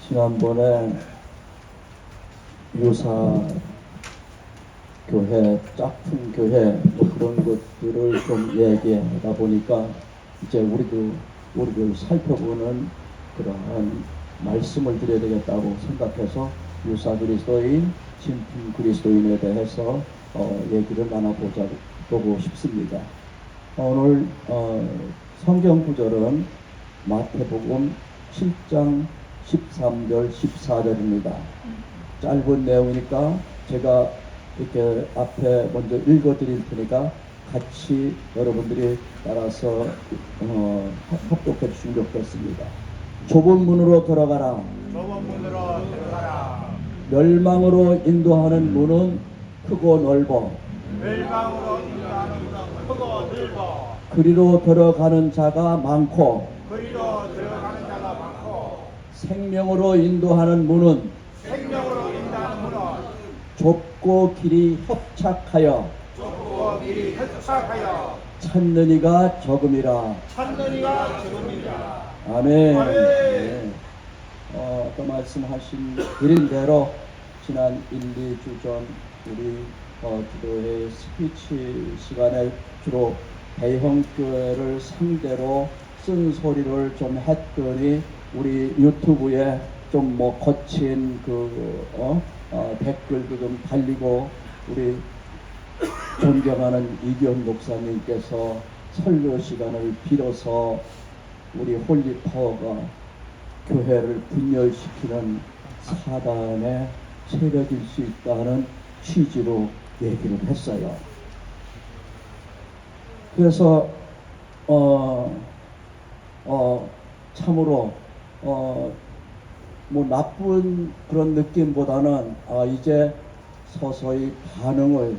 지난번에 유사 교회, 짝퉁 교회 뭐 그런 것들을 좀 얘기하다 보니까 이제 우리도 살펴보는 그러한 말씀을 드려야 되겠다고 생각해서 유사 그리스도인, 진품 그리스도인에 대해서 얘기를 나눠보고 싶습니다. 오늘 성경 구절은 마태복음 7장 13절 14절입니다. 짧은 내용이니까 제가 이렇게 앞에 먼저 읽어드릴 테니까 같이 여러분들이 따라서 합독해 주시면 좋겠습니다. 좁은 문으로 들어가라. 좁은 문으로 들어가라. 멸망으로 인도하는 문은 크고 넓어. 멸망으로 인도하는 문은 크고 넓어. 그리로 들어가는 자가 많고. 그리로 들어가는 자가 많고. 생명으로 인도하는 문은 생명으로 인도하는 문은 좁고 길이 협착하여 좁고 길이 협착하여 찾는 이가 적음이라. 찾는 이가 적음이라. 아멘. 아멘. 네. 아까 말씀하신 드린 대로 지난 1, 2주 전 우리 기도회 스피치 시간에 주로 대형교회를 상대로 쓴소리를 좀 했더니 우리 유튜브에 좀 뭐 거친 댓글도 좀 달리고 우리 존경하는 이기현 목사님께서 설교 시간을 빌어서 우리 홀리파워가 교회를 분열시키는 사단의 세력일 수 있다는 취지로 얘기를 했어요. 그래서 참으로 뭐 나쁜 그런 느낌보다는 이제 서서히 반응을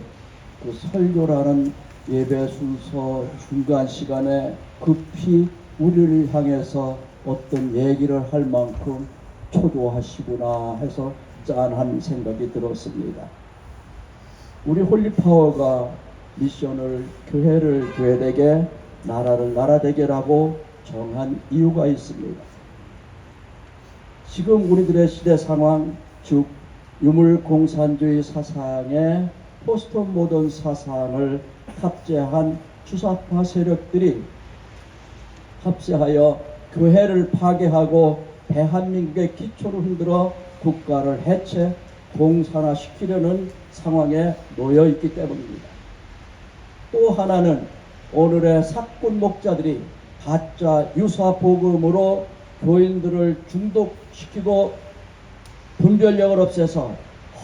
그 설교라는 예배 순서 중간 시간에 급히 우리를 향해서 어떤 얘기를 할 만큼 초조하시구나 해서 짠한 생각이 들었습니다. 우리 홀리파워가 미션을 교회를 교회되게, 나라를 나라되게라고 정한 이유가 있습니다. 지금 우리들의 시대 상황, 즉 유물공산주의 사상의 포스트 모던 사상을 탑재한 주사파 세력들이 합세하여 교회를 파괴하고 대한민국의 기초를 흔들어 국가를 해체, 공산화시키려는 상황에 놓여 있기 때문입니다. 또 하나는 오늘의 사꾼 목자들이 가짜 유사 복음으로 교인들을 중독시키고 분별력을 없애서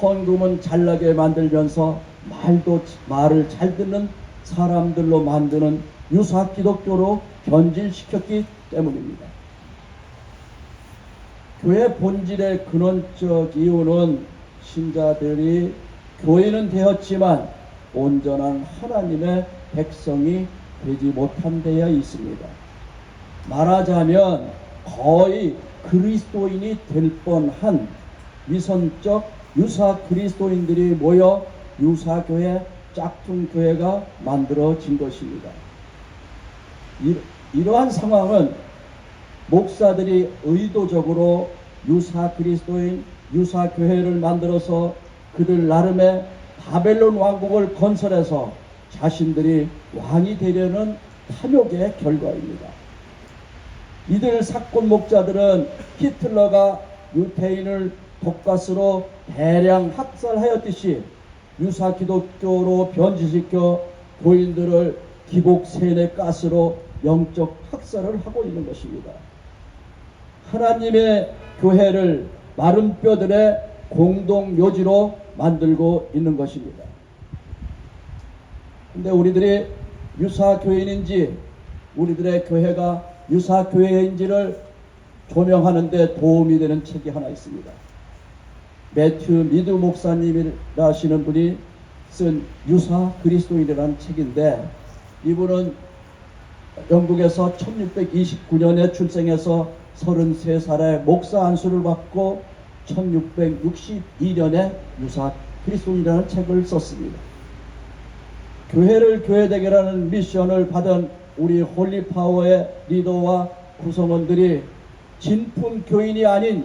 헌금은 잘나게 만들면서 말을 잘 듣는 사람들로 만드는 유사 기독교로 변질시켰기 때문입니다. 교회 본질의 근원적 이유는 신자들이 교인은 되었지만 온전한 하나님의 백성이 되지 못한 데에 있습니다. 말하자면 거의 그리스도인이 될 뻔한 위선적 유사 그리스도인들이 모여 유사교회, 짝퉁교회가 만들어진 것입니다. 이러한 상황은 목사들이 의도적으로 유사 그리스도인, 유사 교회를 만들어서 그들 나름의 바벨론 왕국을 건설해서 자신들이 왕이 되려는 탐욕의 결과입니다. 이들 사건 목자들은 히틀러가 유태인을 독가스로 대량 학살하였듯이 유사 기독교로 변질시켜 교인들을 기복 세뇌 가스로 영적 학살을 하고 있는 것입니다. 하나님의 교회를 마른 뼈들의 공동 묘지로 만들고 있는 것입니다. 근데 우리들이 유사 교인인지 우리들의 교회가 유사 교회인지를 조명하는 데 도움이 되는 책이 하나 있습니다. 매튜 미드 목사님이라 하시는 분이 쓴 유사 그리스도인이라는 책인데, 이분은 영국에서 1629년에 출생해서 33살에 목사 안수를 받고 1662년에 유사 그리스도인이라는 책을 썼습니다. 교회를 교회되게라는 미션을 받은 우리 홀리파워의 리더와 구성원들이 진품 교인이 아닌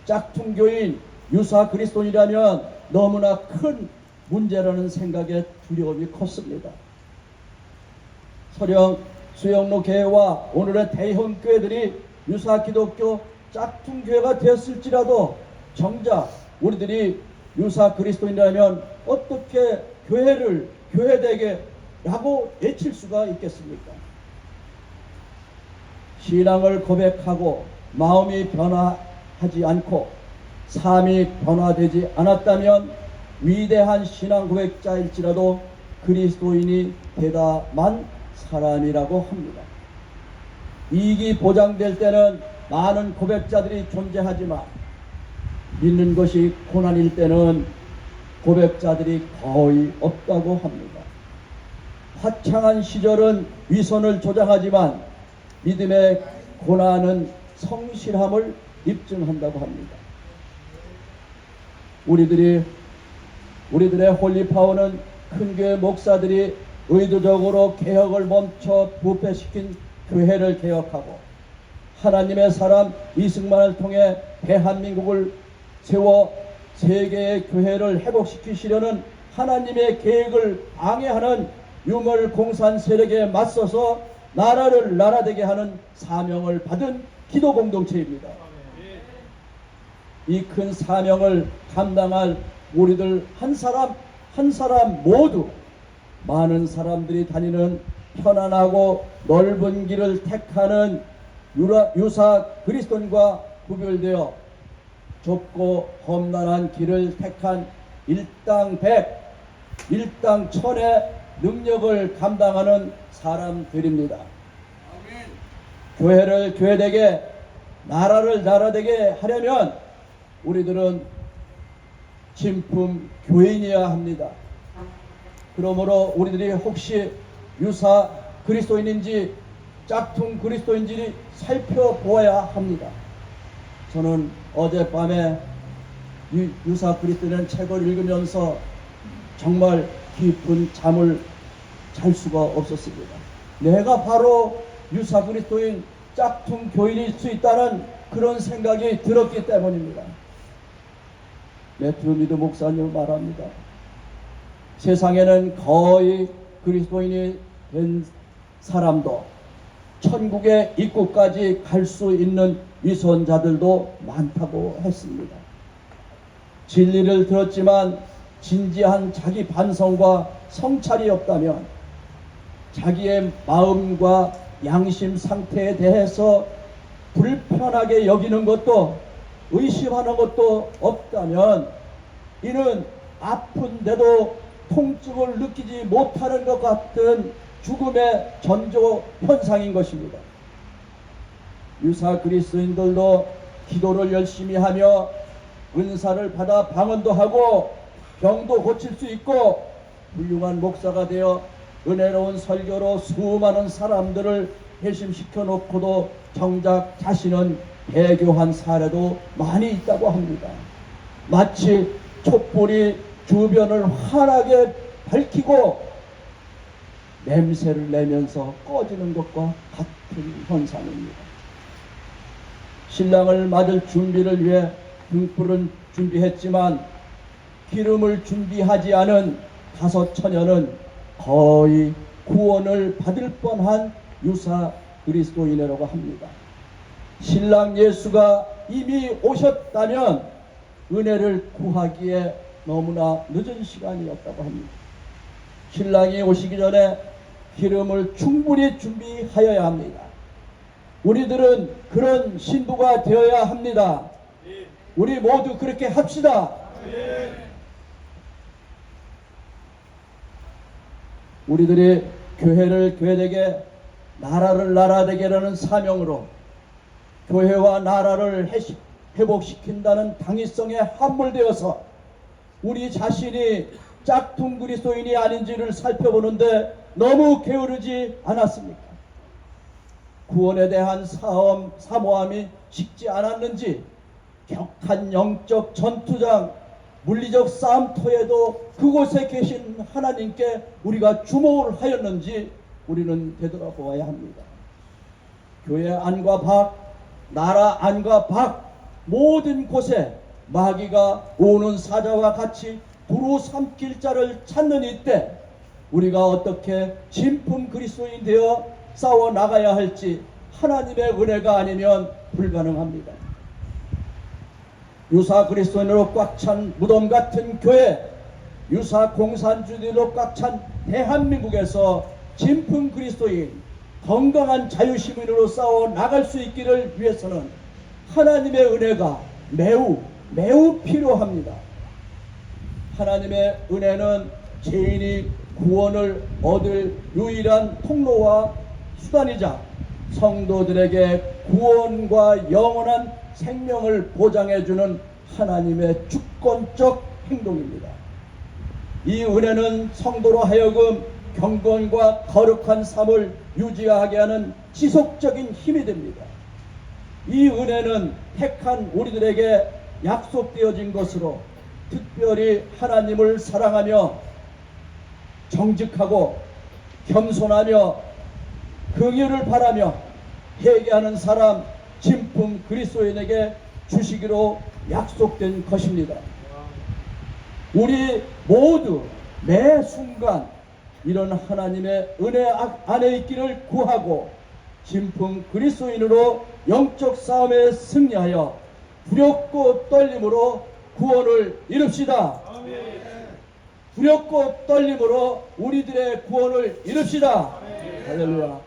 짝퉁교인 유사 그리스도인이라면 너무나 큰 문제라는 생각에 두려움이 컸습니다. 설령 수영로 교회와 오늘의 대형 교회들이 유사 기독교 짝퉁교회가 되었을지라도 정작 우리들이 유사 그리스도인이라면 어떻게 교회를 교회되게 라고 외칠 수가 있겠습니까? 신앙을 고백하고 마음이 변화하지 않고 삶이 변화되지 않았다면 위대한 신앙 고백자일지라도 그리스도인이 되다만 사람이라고 합니다. 이익이 보장될 때는 많은 고백자들이 존재하지만 믿는 것이 고난일 때는 고백자들이 거의 없다고 합니다. 화창한 시절은 위선을 조장하지만 믿음의 고난은 성실함을 입증한다고 합니다. 우리들의 홀리파워는 큰 교회 목사들이 의도적으로 개혁을 멈춰 부패시킨 교회를 개혁하고 하나님의 사람 이승만을 통해 대한민국을 세워 세계의 교회를 회복시키시려는 하나님의 계획을 방해하는 유물공산 세력에 맞서서 나라를 나라되게 하는 사명을 받은 기도 공동체입니다. 이 큰 사명을 감당할 우리들 한 사람 한 사람 모두 많은 사람들이 다니는 편안하고 넓은 길을 택하는 유사 그리스도인과 구별되어 좁고 험난한 길을 택한 일당 백, 일당 천의 능력을 감당하는 사람들입니다. 교회를 교회되게, 나라를 나라되게 하려면 우리들은 진품 교인이어야 합니다. 그러므로 우리들이 혹시 유사 그리스도인인지 짝퉁 그리스도인지 살펴보아야 합니다. 저는 어젯밤에 유사 그리스도인 책을 읽으면서 정말 깊은 잠을 잘 수가 없었습니다. 내가 바로 유사 그리스도인 짝퉁 교인일 수 있다는 그런 생각이 들었기 때문입니다. 매튜 미드 목사님 말합니다. 세상에는 거의 그리스도인이 된 사람도 천국의 입구까지 갈 수 있는 위선자들도 많다고 했습니다. 진리를 들었지만 진지한 자기 반성과 성찰이 없다면 자기의 마음과 양심 상태에 대해서 불편하게 여기는 것도 의심하는 것도 없다면 이는 아픈데도 통증을 느끼지 못하는 것 같은 죽음의 전조 현상인 것입니다. 유사 그리스도인들도 기도를 열심히 하며 은사를 받아 방언도 하고 병도 고칠 수 있고 훌륭한 목사가 되어 은혜로운 설교로 수많은 사람들을 회심시켜 놓고도 정작 자신은 배교한 사례도 많이 있다고 합니다. 마치 촛불이 주변을 환하게 밝히고 냄새를 내면서 꺼지는 것과 같은 현상입니다. 신랑을 맞을 준비를 위해 등불은 준비했지만 기름을 준비하지 않은 5 처녀는 거의 구원을 받을 뻔한 유사 그리스도인이라고 합니다. 신랑 예수가 이미 오셨다면 은혜를 구하기에 너무나 늦은 시간이었다고 합니다. 신랑이 오시기 전에 기름을 충분히 준비하여야 합니다. 우리들은 그런 신부가 되어야 합니다. 우리 모두 그렇게 합시다. 우리들이 교회를 교회되게, 나라를 나라되게라는 사명으로 교회와 나라를 회복시킨다는 당위성에 함몰되어서 우리 자신이 짝퉁 그리스도인이 아닌지를 살펴보는데 너무 게으르지 않았습니까? 구원에 대한 사모함이 식지 않았는지 격한 영적 전투장, 물리적 싸움터에도 그곳에 계신 하나님께 우리가 주목을 하였는지 우리는 되돌아보아야 합니다. 교회 안과 밖, 나라 안과 밖, 모든 곳에 마귀가 오는 사자와 같이 두루 삼킬 자를 찾는 이때 우리가 어떻게 진품 그리스도인 되어 싸워 나가야 할지 하나님의 은혜가 아니면 불가능합니다. 유사 그리스도인으로 꽉 찬 무덤 같은 교회, 유사 공산주의로 꽉 찬 대한민국에서 진품 그리스도인, 건강한 자유시민으로 싸워 나갈 수 있기를 위해서는 하나님의 은혜가 매우 필요합니다. 하나님의 은혜는 죄인이 구원을 얻을 유일한 통로와 수단이자 성도들에게 구원과 영원한 생명을 보장해주는 하나님의 주권적 행동입니다. 이 은혜는 성도로 하여금 경건과 거룩한 삶을 유지하게 하는 지속적인 힘이 됩니다. 이 은혜는 택한 우리들에게 약속되어진 것으로 특별히 하나님을 사랑하며 정직하고 겸손하며 긍휼을 바라며 회개하는 사람 진품 그리스도인에게 주시기로 약속된 것입니다. 우리 모두 매 순간 이런 하나님의 은혜 안에 있기를 구하고 진품 그리스도인으로 영적 싸움에 승리하여 두렵고 떨림으로 구원을 이룹시다. 두렵고 떨림으로 우리들의 구원을 이룹시다. 할렐루야.